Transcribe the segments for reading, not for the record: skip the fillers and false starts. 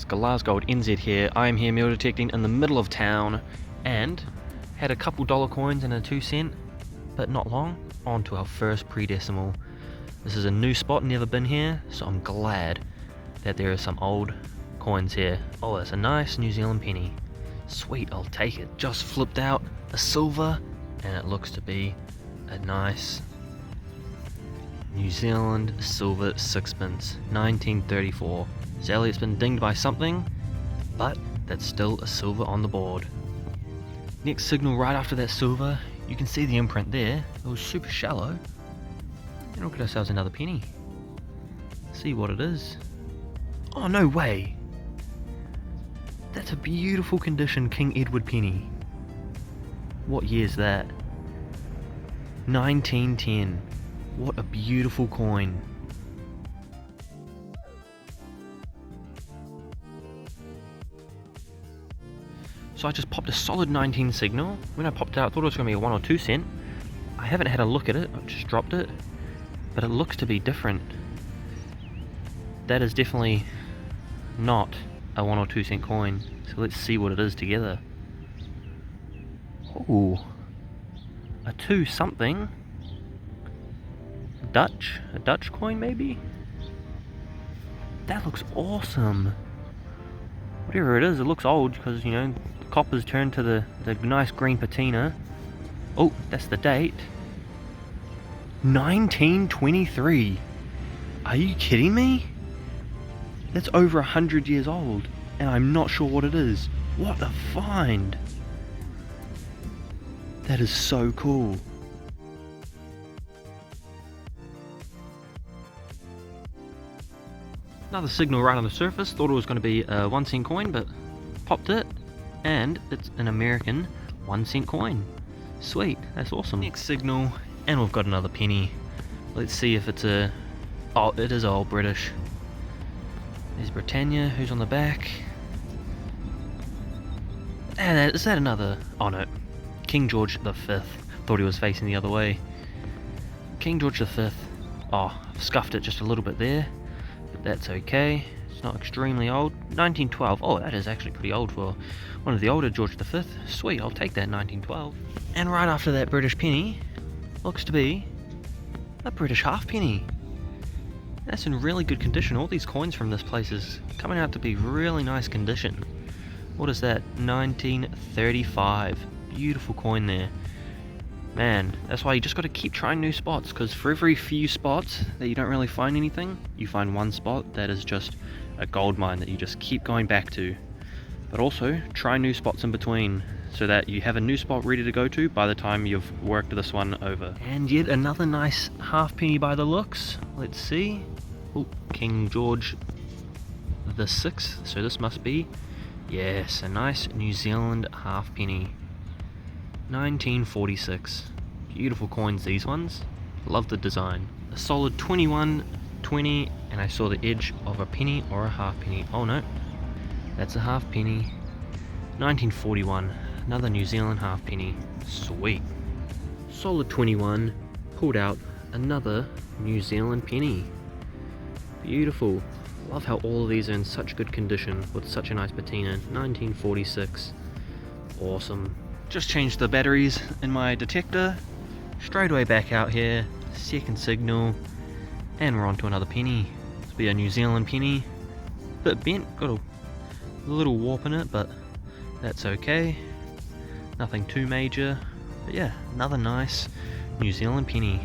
Glasgow NZ here. I am here meal detecting in the middle of town and had a couple dollar coins and a 2 cent, but not long, on to our first pre-decimal. This is a new spot, never been here, so I'm glad that there are some old coins here. Oh, that's a nice New Zealand penny. Sweet, I'll take it. Just flipped out a silver and it looks to be a nice New Zealand silver sixpence, 1934. Sadly it's been dinged by something, but that's still a silver on the board. Next signal right after that silver, you can see the imprint there. It was super shallow. And we'll get ourselves another penny. See what it is. Oh, no way! That's a beautiful condition King Edward penny. What year's that? 1910. What a beautiful coin. So I just popped a solid 19 signal. When I popped it out, I thought it was going to be a 1 or 2 cent. I haven't had a look at it, I just dropped it. But it looks to be different. That is definitely not a 1 or 2 cent coin. So let's see what it is together. Ooh. A 2 something. A Dutch coin maybe? That looks awesome. Whatever it is, it looks old because, you know, the copper's turned to the nice green patina. Oh, that's the date. 1923. Are you kidding me? That's over 100 years old, and I'm not sure what it is. What a find! That is so cool. Another signal right on the surface. Thought it was going to be a 1 cent coin, but popped it, and it's an American 1 cent coin. Sweet, that's awesome. Next signal, and we've got another penny. Let's see if it's a... Oh, it is old British. There's Britannia, who's on the back. And is that another... Oh no, King George V. Thought he was facing the other way. King George V. Oh, I've scuffed it just a little bit there. But that's okay, it's not extremely old. 1912, oh that is actually pretty old for one of the older George V. Sweet, I'll take that, 1912. And right after that British penny, looks to be a British halfpenny. That's in really good condition. All these coins from this place is coming out to be really nice condition. What is that? 1935. Beautiful coin there. Man, that's why you just got to keep trying new spots, because for every few spots that you don't really find anything, you find one spot that is just a gold mine that you just keep going back to. But also, try new spots in between, so that you have a new spot ready to go to by the time you've worked this one over. And yet another nice halfpenny by the looks. Let's see. Oh, King George the VI, so this must be, yes, a nice New Zealand halfpenny. 1946. Beautiful coins, these ones. Love the design. A solid 21, 20, and I saw the edge of a penny or a halfpenny. Oh no, that's a halfpenny. 1941. Another New Zealand halfpenny. Sweet. Solid 21. Pulled out another New Zealand penny. Beautiful. Love how all of these are in such good condition with such a nice patina. 1946. Awesome. Just changed the batteries in my detector. Straight away back out here. Second signal. And we're on to another penny. This will be a New Zealand penny. Bit bent. Got a little warp in it, but that's okay. Nothing too major. But yeah, another nice New Zealand penny.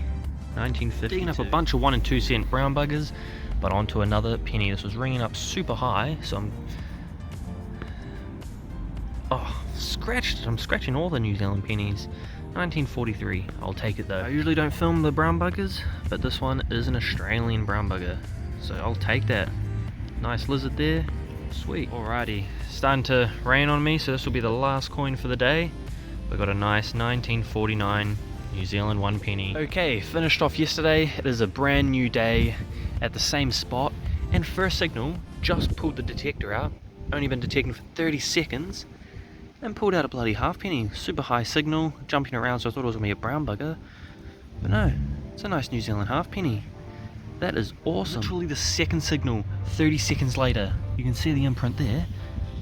1950. Digging up a bunch of 1 and 2 cent brown buggers, but onto another penny. This was ringing up super high, so I'm scratching all the New Zealand pennies. 1943. I'll take it though. I usually don't film the brown buggers, but this one is an Australian brown bugger, so I'll take that. Nice lizard there. Sweet. Alrighty, starting to rain on me, so this will be the last coin for the day. We got a nice 1949 New Zealand 1 penny. Okay, finished off yesterday. It is a brand new day at the same spot, and first signal, just pulled the detector out. Only been detecting for 30 seconds, and pulled out a bloody halfpenny. Super high signal, jumping around, so I thought it was going to be a brown bugger. But no, it's a nice New Zealand halfpenny. That is awesome. Literally the second signal, 30 seconds later, You can see the imprint there.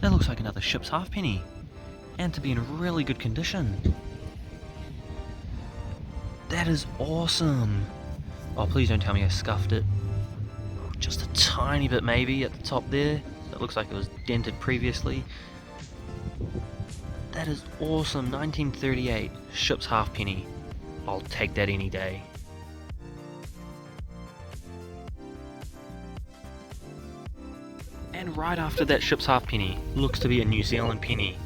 That looks like another ship's halfpenny, and to be in really good condition. That is awesome. Oh, please don't tell me I scuffed it. Just a tiny bit maybe at the top there. It looks like it was dented previously. That is awesome. 1938 ship's halfpenny. I'll take that any day. And right after that ship's halfpenny looks to be a New Zealand penny.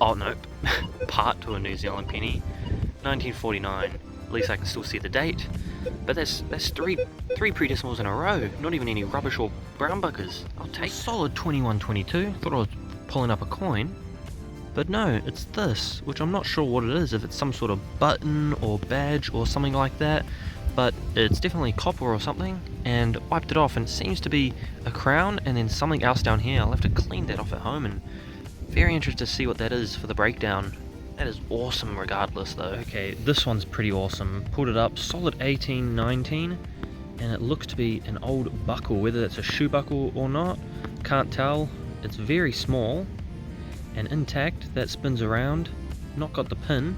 Oh nope, part to a New Zealand penny. 1949. At least I can still see the date. But that's three pre-decimals in a row. Not even any rubbish or brown buggers. I'll take solid 2122. Thought I was pulling up a coin. But no, it's this, which I'm not sure what it is, if it's some sort of button or badge or something like that, but it's definitely copper or something, and wiped it off, and it seems to be a crown and then something else down here. I'll have to clean that off at home, and very interested to see what that is for the breakdown. That is awesome regardless though. Okay, this one's pretty awesome. Pulled it up, solid 1819, and it looks to be an old buckle, whether that's a shoe buckle or not, can't tell. It's very small and intact. That spins around, not got the pin,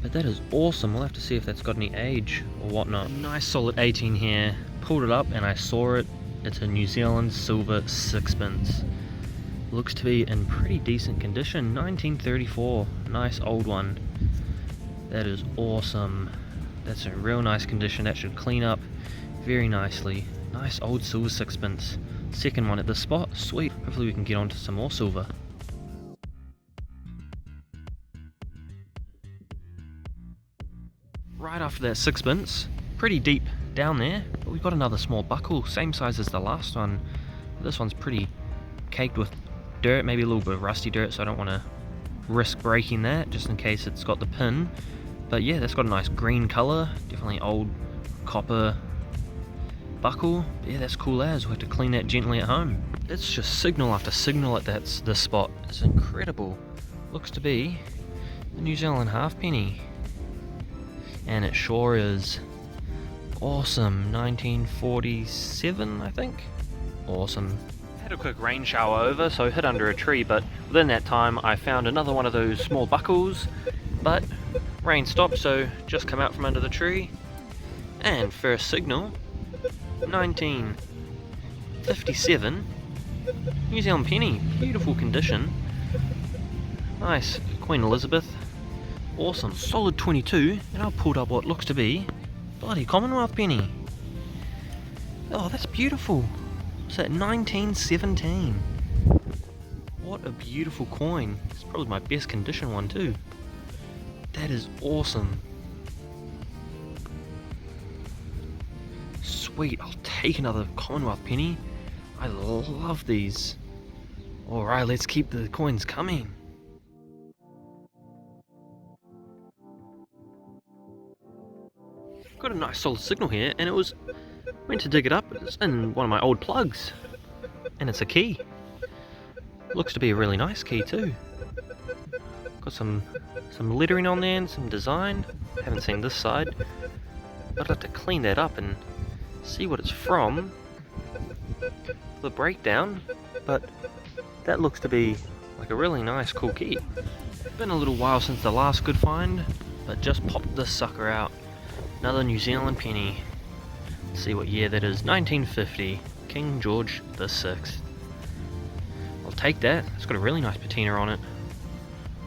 but that is awesome. We'll have to see if that's got any age or whatnot. Nice solid 18 here. Pulled it up and I saw it. It's a New Zealand silver sixpence. Looks to be in pretty decent condition. 1934, nice old one. That is awesome. That's in real nice condition. That should clean up very nicely. Nice old silver sixpence. Second one at this spot, sweet. Hopefully we can get onto some more silver. Right after that sixpence, pretty deep down there, but we've got another small buckle, same size as the last one. This one's pretty caked with dirt, maybe a little bit of rusty dirt, so I don't want to risk breaking that, just in case it's got the pin. But yeah, that's got a nice green colour, definitely old copper buckle. Yeah, that's cool as. We'll have to clean that gently at home. It's just signal after signal at this spot. It's incredible. Looks to be the New Zealand halfpenny. And it sure is. Awesome. 1947, I think. Awesome. Had a quick rain shower over, so hid under a tree, but within that time I found another one of those small buckles, but rain stopped, so just come out from under the tree. And first signal, 1957 New Zealand penny. Beautiful condition. Nice. Queen Elizabeth. Awesome. Solid 22, and I pulled up what looks to be bloody Commonwealth penny. Oh, that's beautiful. It's at 1917. What a beautiful coin. It's probably my best condition one too. That is awesome. Sweet, I'll take another Commonwealth penny. I love these. Alright, let's keep the coins coming. Got a nice solid signal here, and went to dig it up. It's in one of my old plugs, and it's a key. Looks to be a really nice key too. Got some lettering on there and some design. Haven't seen this side. I'd have to clean that up and see what it's from. The breakdown, but that looks to be like a really nice cool key. Been a little while since the last good find, but just popped this sucker out. Another New Zealand penny. Let's see what year that is. 1950. King George the VI. I'll take that. It's got a really nice patina on it.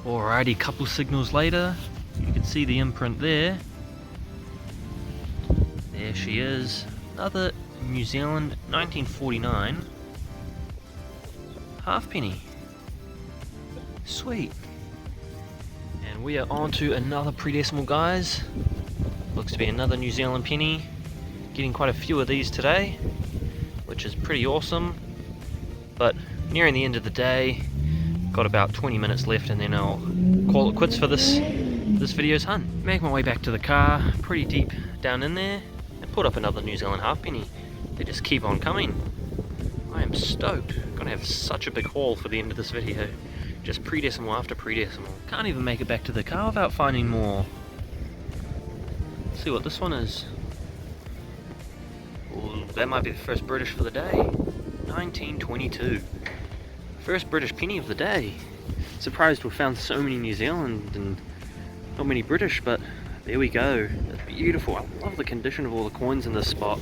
Alrighty, couple signals later. You can see the imprint there. There she is. Another New Zealand 1949 halfpenny. Sweet. And we are on to another pre-decimal, guys. Looks to be another New Zealand penny. Getting quite a few of these today, which is pretty awesome. But nearing the end of the day, got about 20 minutes left, and then I'll call it quits for this video's hunt. Make my way back to the car, pretty deep down in there, and put up another New Zealand halfpenny. They just keep on coming. I am stoked. Gonna have such a big haul for the end of this video. Just pre-decimal after pre-decimal. Can't even make it back to the car without finding more. Let's see what this one is. Ooh, that might be the first British for the day. 1922. First British penny of the day. Surprised we found so many New Zealand and not many British, but there we go. It's beautiful. I love the condition of all the coins in this spot.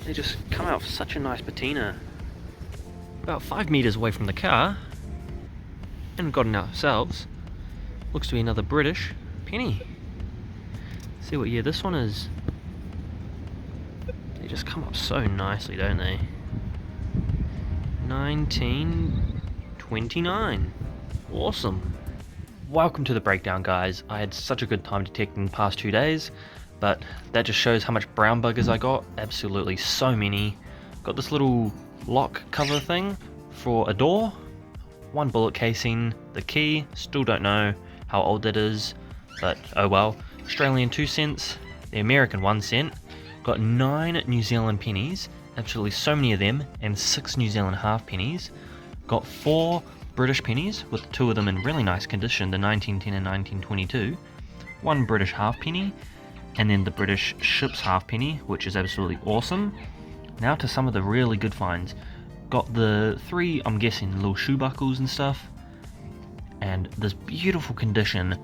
They just come out with such a nice patina. About 5 meters away from the car, and got it ourselves. Looks to be another British penny. See what year this one is. They just come up so nicely, don't they? 1929. Awesome. Welcome to the breakdown, guys. I had such a good time detecting the past 2 days, but that just shows how much brown buggers I got. Absolutely so many. Got this little lock cover thing for a door, 1 bullet casing, the key, still don't know how old that is, but oh well. Australian 2 cents, the American 1 cent. Got 9 New Zealand pennies, absolutely so many of them, and 6 New Zealand half pennies. Got 4 British pennies, with 2 of them in really nice condition, the 1910 and 1922. 1 British half penny, and then the British ship's half penny, which is absolutely awesome. Now to some of the really good finds. Got the 3, I'm guessing, little shoe buckles and stuff, and this beautiful condition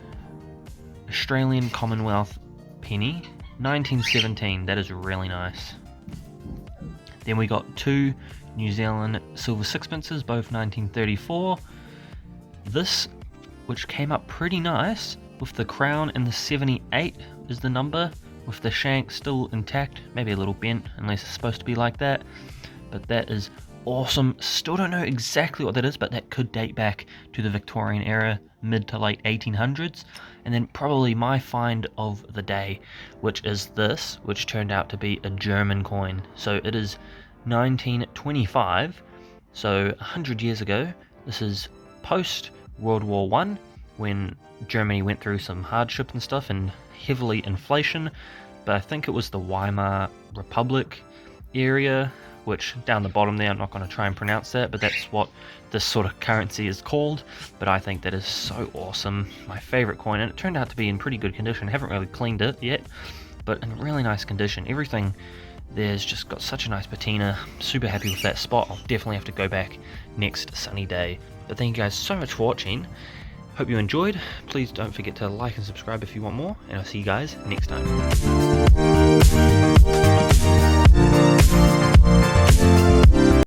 Australian Commonwealth penny, 1917, that is really nice. Then we got 2 New Zealand silver sixpences, both 1934. This, which came up pretty nice, with the crown and the 78 is the number, with the shank still intact, maybe a little bent, unless it's supposed to be like that, but that is awesome. Still don't know exactly what that is, but that could date back to the Victorian era, mid to late 1800s. And then probably my find of the day, which is this, which turned out to be a German coin. So it is 1925, so 100 years ago. This is post World War I, when Germany went through some hardship and stuff and heavily inflation, but I think it was the Weimar Republic area, which down the bottom there, I'm not going to try and pronounce that, but that's what this sort of currency is called. But I think that is so awesome. My favorite coin, and it turned out to be in pretty good condition. I haven't really cleaned it yet, but in really nice condition. Everything there's just got such a nice patina. Super happy with that spot. I'll definitely have to go back next sunny day. But thank you guys so much for watching. Hope you enjoyed. Please don't forget to like and subscribe if you want more, and I'll see you guys next time.